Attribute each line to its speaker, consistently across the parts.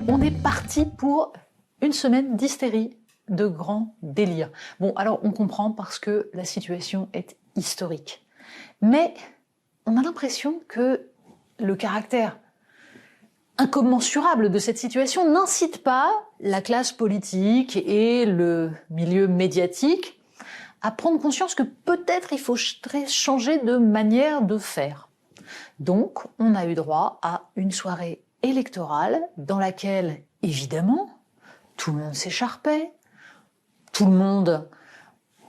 Speaker 1: On est parti pour une semaine d'hystérie, de grand délire. Bon, alors on comprend parce que la situation est historique. Mais on a l'impression que le caractère incommensurable de cette situation n'incite pas la classe politique et le milieu médiatique à prendre conscience que peut-être il faudrait changer de manière de faire. Donc, on a eu droit à une soirée électorale dans laquelle, évidemment, tout le monde s'écharpait, tout le monde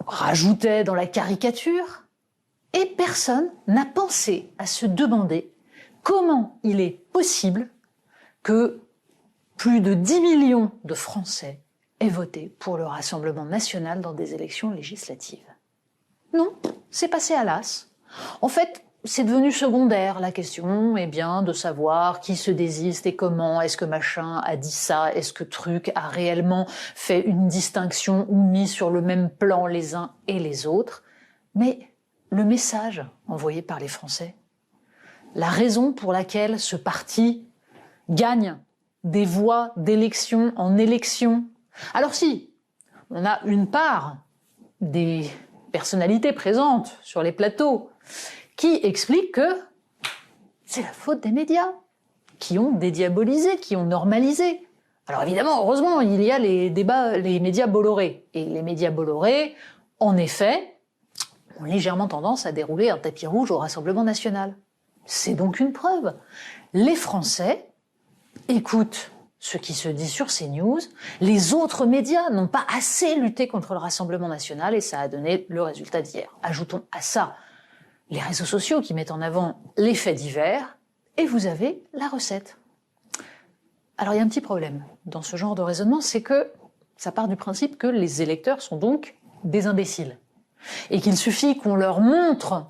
Speaker 1: rajoutait dans la caricature, et personne n'a pensé à se demander comment il est possible que plus de 10 millions de Français aient voté pour le Rassemblement national dans des élections législatives. Non, c'est passé à l'as. En fait, c'est devenu secondaire, la question est bien de savoir qui se désiste et comment, est-ce que machin a dit ça, est-ce que truc a réellement fait une distinction ou mis sur le même plan les uns et les autres. Mais le message envoyé par les Français, la raison pour laquelle ce parti gagne des voix d'élection en élection. Alors si, on a une part des personnalités présentes sur les plateaux qui expliquent que c'est la faute des médias, qui ont dédiabolisé, qui ont normalisé. Alors évidemment, heureusement, il y a les médias Bolloré. Et les médias Bolloré, en effet, ont légèrement tendance à dérouler un tapis rouge au Rassemblement national. C'est donc une preuve. Les Français écoutent ce qui se dit sur CNews, les autres médias n'ont pas assez lutté contre le Rassemblement national et ça a donné le résultat d'hier. Ajoutons à ça les réseaux sociaux qui mettent en avant les faits divers et vous avez la recette. Alors il y a un petit problème dans ce genre de raisonnement, c'est que ça part du principe que les électeurs sont donc des imbéciles et qu'il suffit qu'on leur montre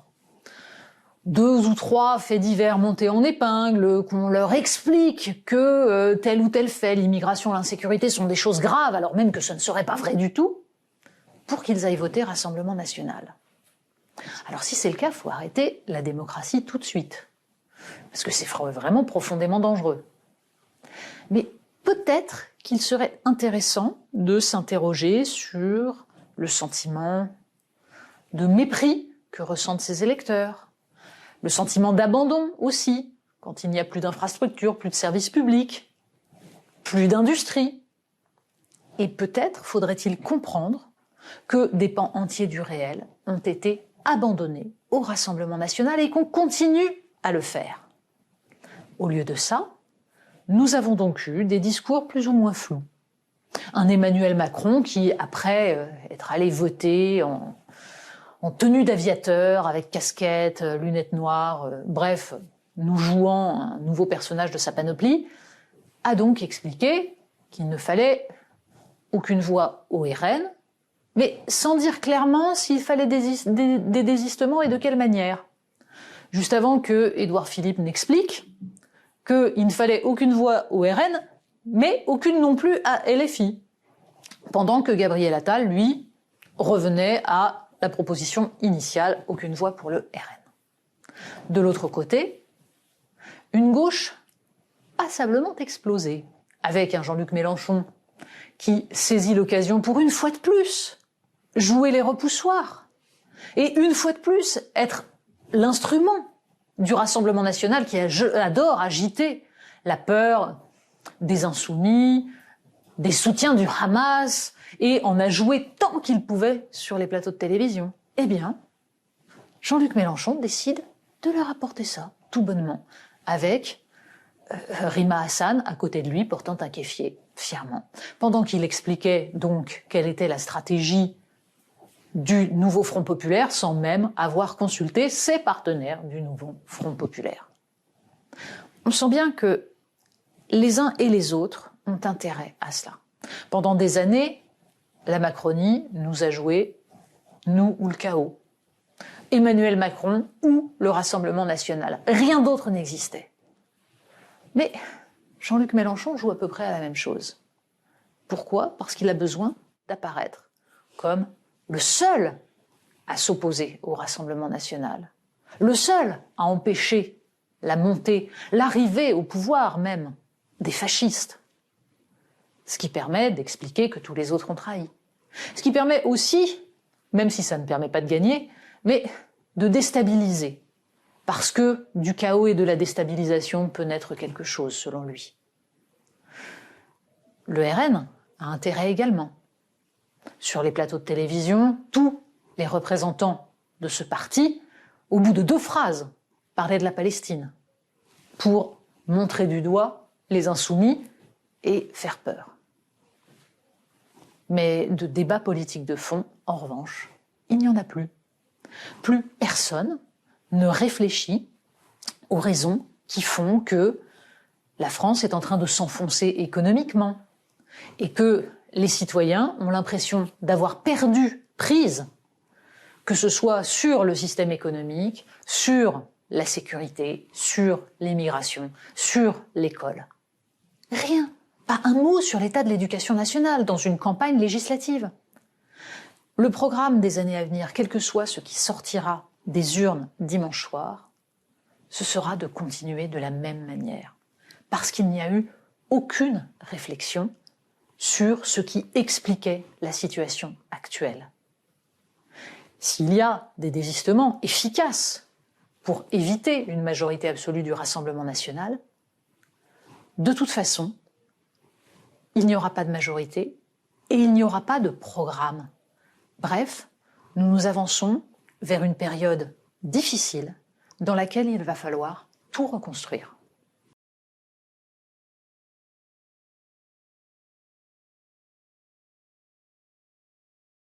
Speaker 1: 2 ou 3 faits divers montés en épingle, qu'on leur explique que tel ou tel fait, l'immigration, l'insécurité sont des choses graves, alors même que ce ne serait pas vrai du tout, pour qu'ils aillent voter Rassemblement national. Alors si c'est le cas, il faut arrêter la démocratie tout de suite, parce que c'est vraiment profondément dangereux. Mais peut-être qu'il serait intéressant de s'interroger sur le sentiment de mépris que ressentent ces électeurs, le sentiment d'abandon aussi, quand il n'y a plus d'infrastructures, plus de services publics, plus d'industrie. Et peut-être faudrait-il comprendre que des pans entiers du réel ont été abandonnés au Rassemblement national et qu'on continue à le faire. Au lieu de ça, nous avons donc eu des discours plus ou moins flous. Un Emmanuel Macron qui, après être allé voter en tenue d'aviateur, avec casquette, lunettes noires, bref, nous jouant un nouveau personnage de sa panoplie, a donc expliqué qu'il ne fallait aucune voix au RN, mais sans dire clairement s'il fallait des désistements et de quelle manière. Juste avant que Édouard Philippe n'explique qu'il ne fallait aucune voix au RN, mais aucune non plus à LFI, pendant que Gabriel Attal, lui, revenait à la proposition initiale, aucune voix pour le RN. De l'autre côté, une gauche passablement explosée, avec un Jean-Luc Mélenchon qui saisit l'occasion pour une fois de plus jouer les repoussoirs et une fois de plus être l'instrument du Rassemblement national qui adore agiter la peur des insoumis, des soutiens du Hamas, et en a joué tant qu'il pouvait sur les plateaux de télévision. Eh bien, Jean-Luc Mélenchon décide de leur apporter ça, tout bonnement, avec Rima Hassan à côté de lui, portant un kéfier, fièrement. Pendant qu'il expliquait donc quelle était la stratégie du nouveau Front populaire, sans même avoir consulté ses partenaires du nouveau Front populaire. On sent bien que les uns et les autres ont intérêt à cela. Pendant des années, la Macronie nous a joué nous ou le chaos. Emmanuel Macron ou le Rassemblement national. Rien d'autre n'existait. Mais Jean-Luc Mélenchon joue à peu près à la même chose. Pourquoi ? Parce qu'il a besoin d'apparaître comme le seul à s'opposer au Rassemblement national. Le seul à empêcher la montée, l'arrivée au pouvoir même des fascistes. Ce qui permet d'expliquer que tous les autres ont trahi. Ce qui permet aussi, même si ça ne permet pas de gagner, mais de déstabiliser. Parce que du chaos et de la déstabilisation peut naître quelque chose, selon lui. Le RN a intérêt également. Sur les plateaux de télévision, tous les représentants de ce parti, au bout de 2 phrases, parlaient de la Palestine, pour montrer du doigt les insoumis et faire peur. Mais de débat politique de fond, en revanche, il n'y en a plus. Plus personne ne réfléchit aux raisons qui font que la France est en train de s'enfoncer économiquement et que les citoyens ont l'impression d'avoir perdu prise, que ce soit sur le système économique, sur la sécurité, sur l'immigration, sur l'école. Rien, pas un mot sur l'état de l'éducation nationale dans une campagne législative. Le programme des années à venir, quel que soit ce qui sortira des urnes dimanche soir, ce sera de continuer de la même manière. Parce qu'il n'y a eu aucune réflexion sur ce qui expliquait la situation actuelle. S'il y a des désistements efficaces pour éviter une majorité absolue du Rassemblement national, de toute façon, il n'y aura pas de majorité et il n'y aura pas de programme. Bref, nous avançons vers une période difficile dans laquelle il va falloir tout reconstruire.